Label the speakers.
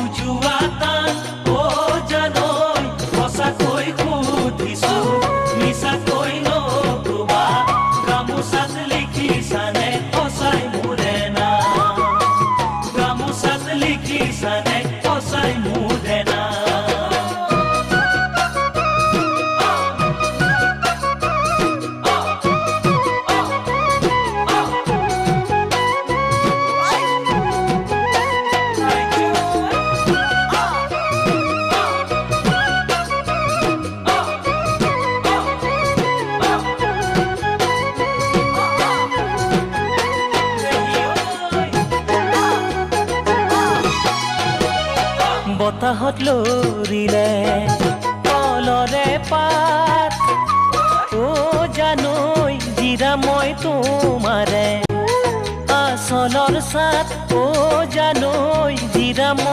Speaker 1: উজুৱা টান জানৈ সঁচাকৈ সুধিছো মিছাকৈ নকবা গামোচাত লিখিছানে সঁচাই মোৰে নাম গামোচাত লিখিছানে সঁচাই মোৰে নাম বতাহত লৰিলে কলৰে পাত জানৈ জিৰা মই তোমাৰে আচলৰ চাত জানৈ জিৰা